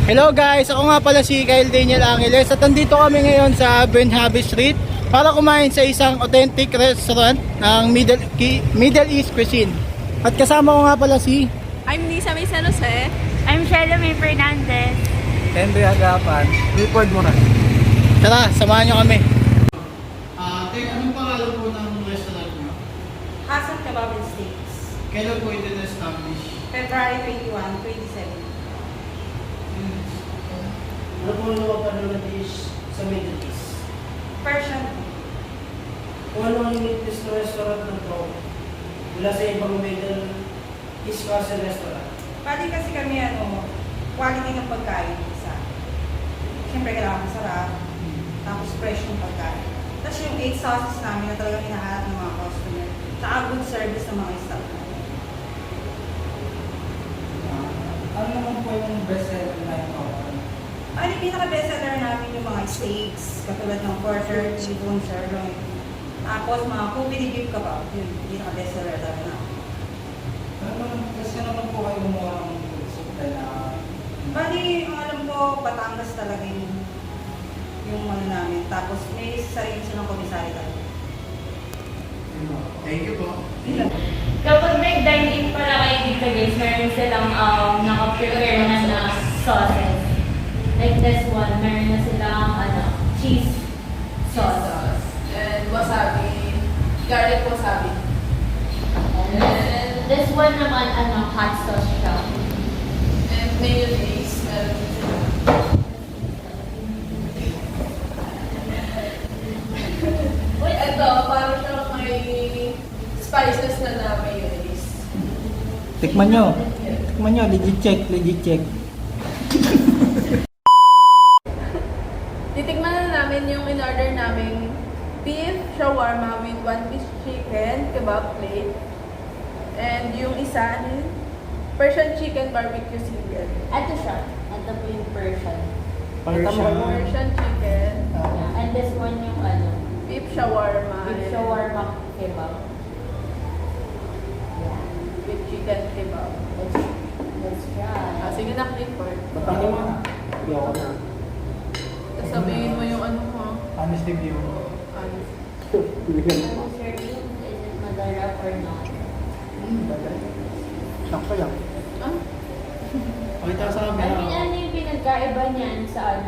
Hello guys, ako nga pala si Kyle Daniel Angeles at nandito kami ngayon sa Benhavi Street para kumain sa isang authentic restaurant ng Middle East cuisine. At kasama ko nga pala si I'm Lisa May San Jose. I'm Sheila May Fernandez. Henry Agapan, Clifford Moran. Tara, samahan nyo kami. Anong pangalan po ng restaurant nyo? Hasan Kebab and Steaks. Kailan po ito na-establish? February 21, 2017. Ano po napapanood na dish sa Middle East? Persian. Kung ano ang uniqueness ng restaurant na ito mula sa ibang Middle East Cousin restaurant? Pwede kasi kami quality ng pagkain isa. Siyempre kailangan masarap. Tapos fresh yung pagkain. Tapos yung 8 sauces namin na talagang hinahanap ng mga customer. Tsaka good service ng mga staff namin. Ano naman po yung best seller na ito? Ano yung pinaka-bestseller namin yung mga steaks, katulad ng quarter, T-bone, sirloin. Tapos mga kubili beef kebab, yun, yung pinaka-bestseller namin. Kasi naman po kayo gumawa ng supply na... Bali, ang alam ko, Batangas talaga yung ano namin. Tapos may sarili silang komisari tayo. Thank you po. Kapag nag-dine-in pala kayo dito guys, meron silang naka-prepare na sauces. Like this one, meron na silang cheese sauce. And wasabi, garlic wasabi. And this one naman, hot sauce siya. And mayonnaise, meron din sila. Ito, parang siyang may spices na mayonnaise. Tikman nyo, legit check. Titikman na namin yung in-order naming beef shawarma with 1-piece chicken, kebab plate. And yung isa, Persian chicken barbecue single. Ito siya. Ito po yung Persian. Persian chicken, Yeah. And this one yung beef shawarma, beef shawarma kebab. Yeah. with chicken kebab. Let's try. Sige na, Clifford. Batangin mo na. Hindi ako na. Tapos sabihin mo yung ano mo. Honest review. Ano. Sir, is it madara or not? Sakto lang. Ah? Pakita sa Ano camera. yung pinagkaiba niyan sa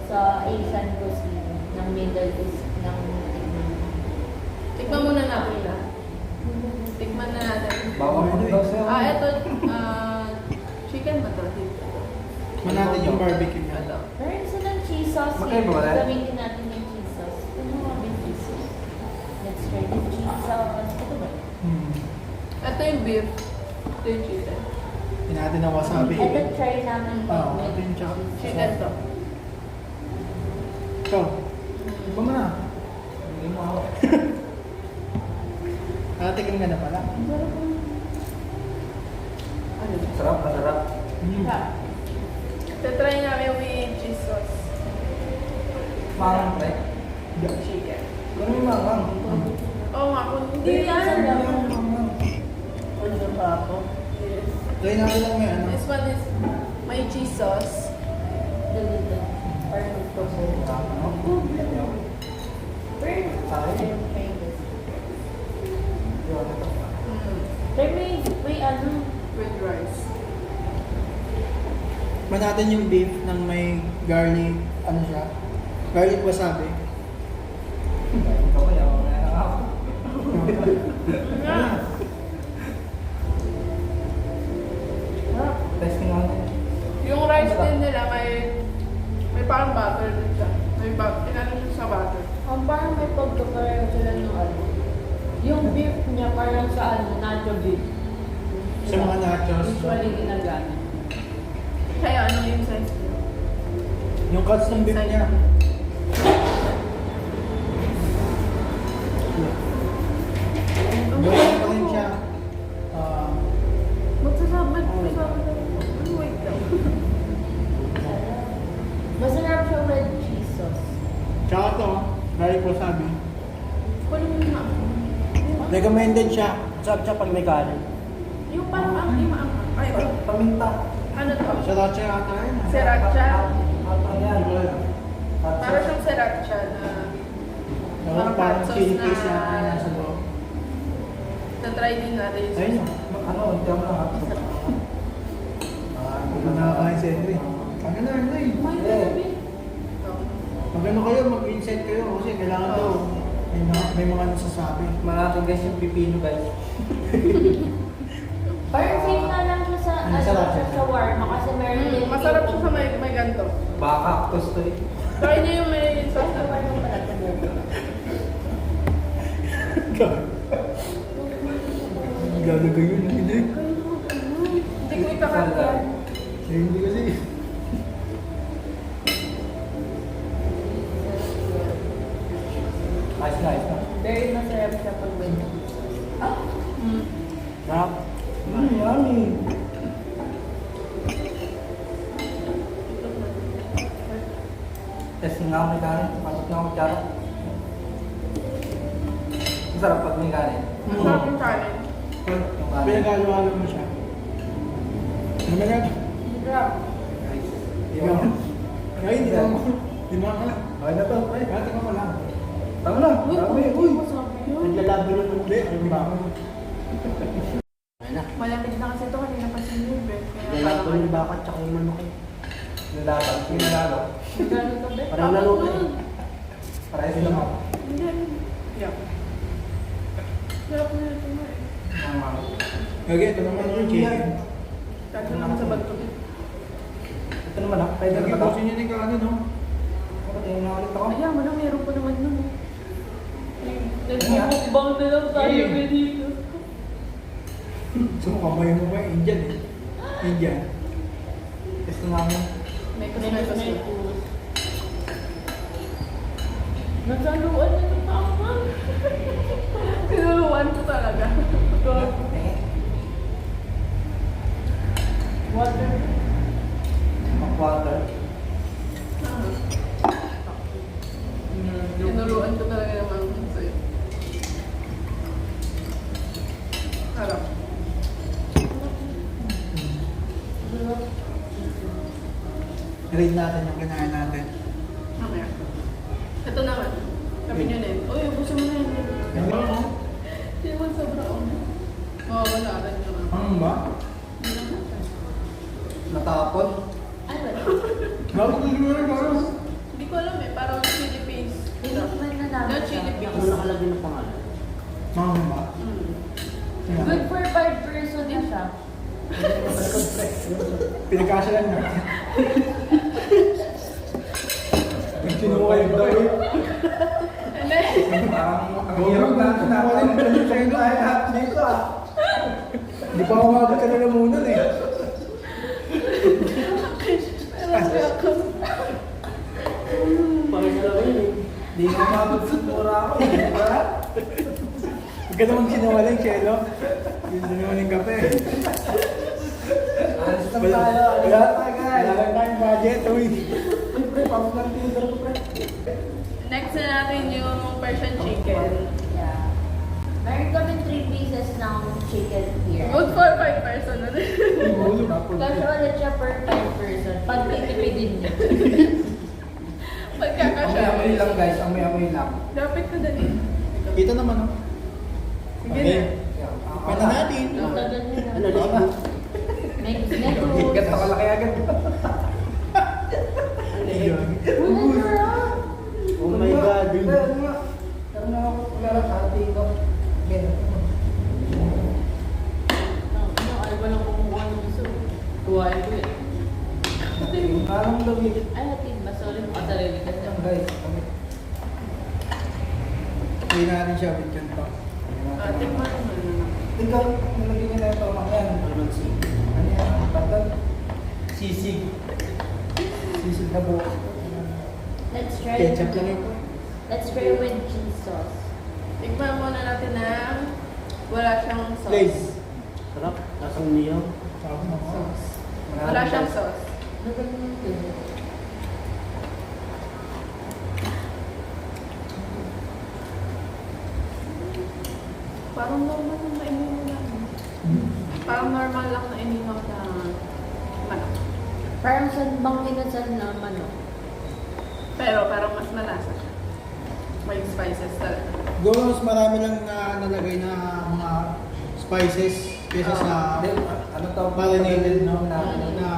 sa Asian cuisine ng Middle East ng Tikman muna natin na. Tikman na natin. Bawang mo daw sa'yo. Ito, chicken ba to? Dito. Tikman natin yung barbecue niya. Ito. meron silang cheese sauce Magkaiba ba yan? Gamitin natin yung cheese sauce. Ito mo yung cheese sauce. Let's try the cheese sauce. Ito ba? Ito yung beef. Ito yung chicken. Tingnan natin ang wasabi. Ito try namin Oo, with ito yung tsaka. Chicken to. Ito. Iba mo na. Hindi mo ako. Nakatikim ka na pala. Sarap, masarap. Ito try namin with cheese sauce. Parang pre. Chicken. Ganun yung mangang. Oo nga, kung hindi Hindi yan. Ano pa ako? Yes. Try natin lang may ano. This one is may cheese sauce. Dito. Parang ito. Pero, try this. Pero may With rice. Tikman natin yung beef ng may garlic, ano siya? Garlic wasabi. Ito kaya, wala na ako. Testing natin. Yung rice din nila may parang butter din siya. Inano siya sa butter. Parang may pagkakaroon sila ng yung beef niya parang sa nacho beef. Sa mga nachos. Usually ginagamit. Kaya ano yung size niya? Yung cuts ng beef niya. Gawin pa rin siya. Magsasama ano, wait lang. Masarap siya with cheese sauce. Tsaka ito, garlic wasabi. Kunin mo na. Recommended siya. Sarap siya pag may kanin. Yung parang ang ima ang. Ay, Paminta. Ano to? Sriracha yata yun. Sriracha. Ano yan? Para siyang sriracha na Parang hot sauce chili na- paste yata yung nasa loob. na-try din natin yung Ayun o. Ano, hindi ako lang hapos. Hindi nakakain si Henry. Ano na, Henry? Pag ano kayo, mag-inset kayo kasi kailangan daw may mga nasasabi. Malaki guys yung pipino guys. Parang same na lang siya sa, Ano, sarap sa siya? shawarma kasi meron din. Masarap siya sa may ganito. Baka cactus to eh. Try niyo yung may sauce na Shawarma pala talaga. Galagay yun, hindi. Hindi ko ikakanta. Eh, hindi kasi. Ayos na, ayos na. Very masarap siya pag ganyan. Sarap. Yummy. Testing nga ako may kanin. Pasok na ako sa charo. Masarap pag may kanin. Masarap yung kanin. Yung kanin. Pinagalo-halo mo siya. Ano ba yan? Sarap. Guys. Ikaw. Ay, hindi mo. Hindi mo ka. Okay na to. Ay, Kaya tingnan mo lang. tama na. Dami. Uy. Naglalaban na ng hindi. Ano ba? Malamig na kasi ito kanina pa sinubit. Kaya Naglalaban parang yung bakat tsaka yung manok eh. Nalaban. Pinalalo. Magkano to, be? Parang lalo ka eh. Parehas lang ako. Hindi. Yeah. Sarap na ito nga eh. Gagi, ito naman yung chicken. Kasi naman sa bato. Ito naman ako. Pwede Gagi, na ba ito? busin yun yung kaano, no? Tingnan na ulit ako. Ayan, wala, meron pa naman nun. Nagmumukbang na lang tayo dito. So, kamay mo ba? Indian eh. Indian. Testing nga mo. May kusmetos na. Nagsaluan na ito tama. Sinuluan ko talaga. Water. Water. Sinuluan ko talaga naman sa'yo. Harap. Grade natin yung kinain natin. Mamaya. Ito naman. Sabi nyo na yun. Uy, ubusin mo na yun. Ano? Hindi naman sobra ako. Oo, wala rin naman. Ano ba? Natapon. Ay, wala. Bakit hindi mo rin parang? Hindi ko alam eh. Parang chili paste. Tinukman na namin No, siya. chili paste. nakalagay na pangalan? Mga ba? Good for 5 person na siya. Pinagkasya lang niya. Nagsinuwa yung daw eh. Hindi. Parang ang hirap na natin. Tayo lahat dito ah. Hindi pa ako mabot ka na muna eh. Pero ako. Parang alam yun eh. Di ko mabot sa mura ako. Diba? Huwag ka naman sinungaling, Chelo. Hindi naman yung kape. Alis na tayo. Wala lang tayong budget. Uy. Pre, pamit lang tinidor ko pre. Next na natin yung Persian chicken. Yeah. Meron kami 3 pieces ng chicken here. Good for 5 person na rin. Kasi ulit siya per 5 person. Pag titipidin niyo. Pagkakasya. Amoy-amoy lang guys, amoy-amoy lang. Dapat ko dali. Kita naman oh. Sige Okay. na. Pwede natin. Ang tagal nila. Ano na? Next, Ikat ako laki agad. Oh my God. Pero na ako paglalang hati ko. Again. Ay, walang kumukuha ng gusto. Kuhain ko eh. Yung parang lawit. Ay, hatid ba? Sorry, makasarili ka siya. Guys, Hindi natin siya with yan pa. Tikman mo na. ikaw, nalagyan niya na ito yan. Ano yan? Batal? Sisig. Sisig na buo. Let's try. Ketchup lang yun. Let's try with cheese sauce. Tikman muna natin na wala siyang sauce. Place. Sarap. Lasang niyo. Sauce. Wala siyang sauce. Parang normal lang na ininom lang. Parang normal lang na ininom na manok. Parang sa bang inasal na manok. Pero parang mas malasa siya. May spices talaga. Siguro mas marami lang na nalagay na mga spices kaysa sa Ano to? marinated no? Na, na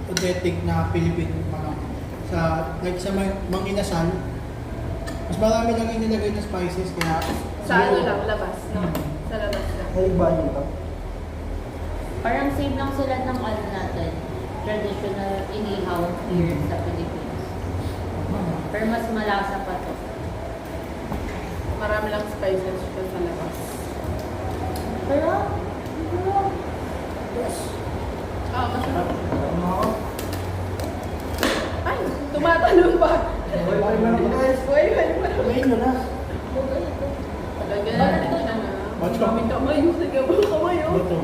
authentic na Philippine manok. Sa like sa Mang Inasal, mas marami lang yung nilagay na spices kaya Sa ano lang, labas, no? Sa labas lang. Ay, ba yun to? Parang same lang sila ng ano natin. Traditional inihaw here sa Philippines. Pero mas malasa pa to. Marami lang spices siya sa labas. Pero, Ah, masarap. Ano ako? Ay, tumatalon pa. Hoy, ay, meron pa guys. Uy, ay, Kumain mo na. Talaga natin siya na. Maraming kamay. Sige mo kamay, oh. ito.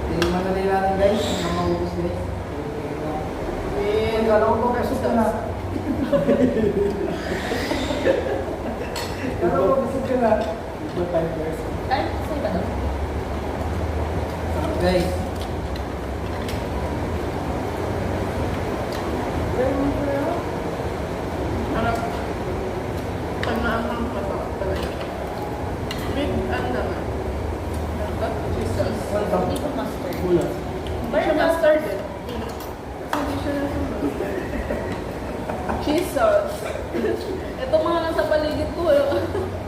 Tingnan na nila natin guys. Ang mga ubus guys. Wait, Kala ko kasi ka na. Kala ko kasi ka na. Ito 5 years. ay, kasi ba to? Sarap guys. Harap. Pag maanghang pa ba talaga. With, ano naman? Ano ba? Cheese sauce. Hindi ko mustard. Hindi siya mustard eh. Hindi siya mustard. Cheese sauce. Ito mga nasa paligid ko eh.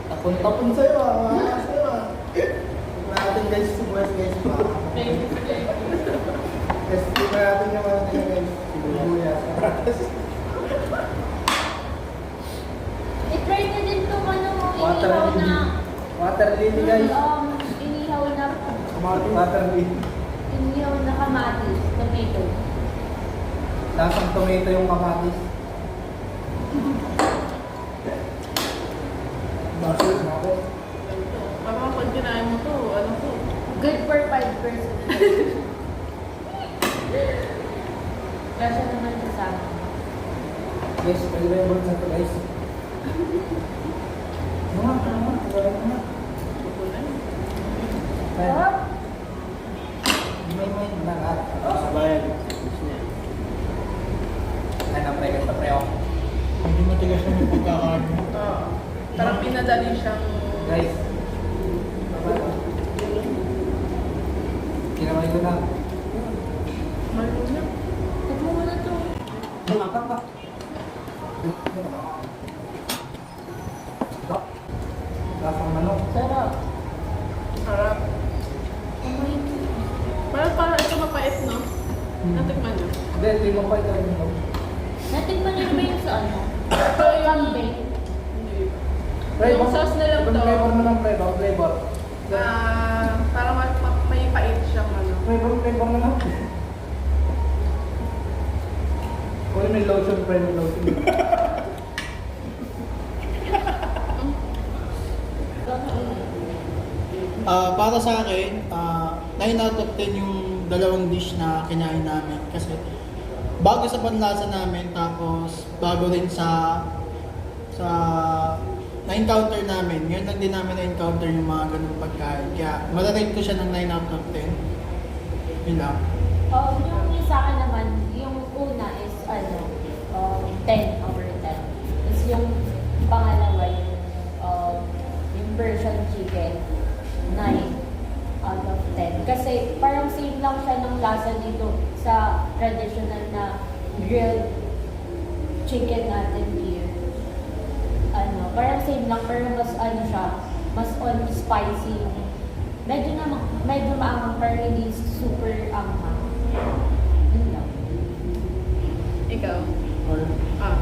Tapon-tapon sa'yo ah. Sa'yo ah. Tingnan natin guys. Sibuyas guys. Kasi tingnan natin yung ano nila guys. Sibuyas. I-try na din itong ano, Water inihaw lily. na, Water lily guys. inihaw na, Water lily. inihaw na kamatis, tomato. Lasang tomato yung kamatis. Bakit ako? Parang pag kinain mo to, ano to? Good for 5 person. Kasi naman siya sa akin. Guys, available na to guys. Ano? Sarap. May nangat. Sabayan. Ay, napregat na preo. Medyo matigas na yung pagkakaano. Oo. Parang pinadali siyang... Guys. Kinamay ko na. Malunod. Tagmo mo na to. Tumapak pa. Lasang manok. Sarap. Harap. Amoy. Parang ito mapait, no? Natikman niyo. Hindi, hindi mo pa ito yung Natikman niyo ba yung sa ano? Ito yung... Kambing. Hindi. Yung sauce na lang Ibang to. flavor na lang, flavor. Parang may pait siyang ano. Flavor na lang. Uy, may lotion, friend, lotion. Para sa akin, 9 out of 10 yung dalawang dish na kinain namin kasi bago sa panlasa namin tapos bago rin sa na-encounter namin. Yun lang din namin na-encounter yung mga ganung pagkain. Kaya malarate ko siya ng 9 out of 10. Yun lang. Yung sa akin naman, yung una is ano, 10 over 10. Is yung pangalawa yung Persian chicken, 9 out of 10. Kasi parang same lang siya ng lasa dito sa traditional na grilled chicken natin here. Ano, parang same lang pero mas ano siya, mas on spicy. Medyo maanghang pero hindi super anghang. Yun lang. Ikaw? Or, Ah.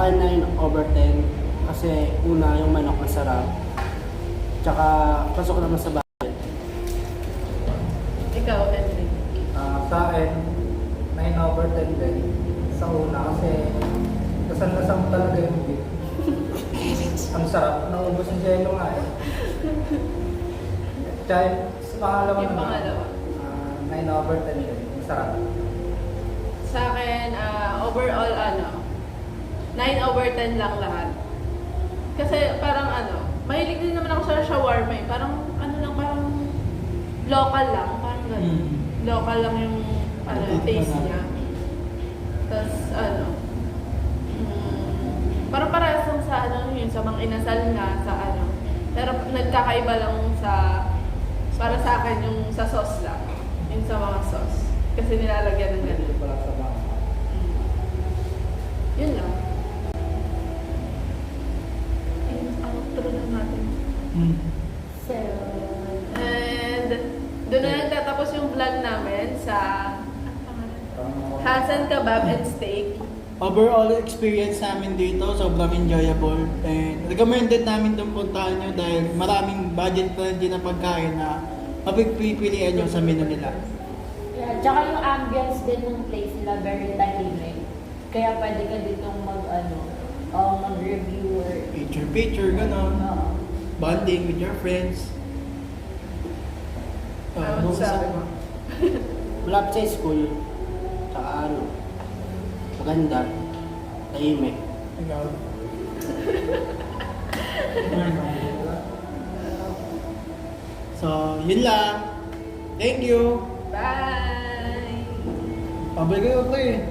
9 over 10. Kasi una, yung manok masarap. Tsaka, pasok naman sa budget. Ikaw, Henry. Sa akin, 9 over 10 din. Sa una kasi kasal-kasal mo talaga yung beef. Ang sarap. Naubos yung jello nga eh. Tsaka sa pangalawa Yung naman, pangalawa. 9 over 10 din. Ang sarap. Sa akin, overall, 9 over 10 lang lahat. Kasi parang mahilig din naman ako sa shawarma eh. Parang parang local lang. Parang ganun. Mm. Local lang yung taste niya. sa mga inasal na, sa ano. Pero nagkakaiba lang para sa akin yung sa sauce lang. Yung sa mga sauce. Kasi nilalagyan ng ganun. Hindi pala sa mga. Yun lang. Outro na natin. So, And doon na nagtatapos yung vlog namin sa Hasan Kebab and Steak. Overall experience namin dito, sobrang enjoyable. And recommended namin itong puntahan nyo dahil maraming budget friendly na pagkain na mapipilian nyo sa menu nila. yeah, tsaka yung ambience din ng place nila, very tahimik. Kaya pwede ka ditong mag-review or Picture, gano'n. Bonding with your friends. Ano sabi mo? Malapit sa school. Tsaka ano, maganda. Tahimik. Ikaw. So, yun lang. Thank you. Bye! Pabalik kayo, pre.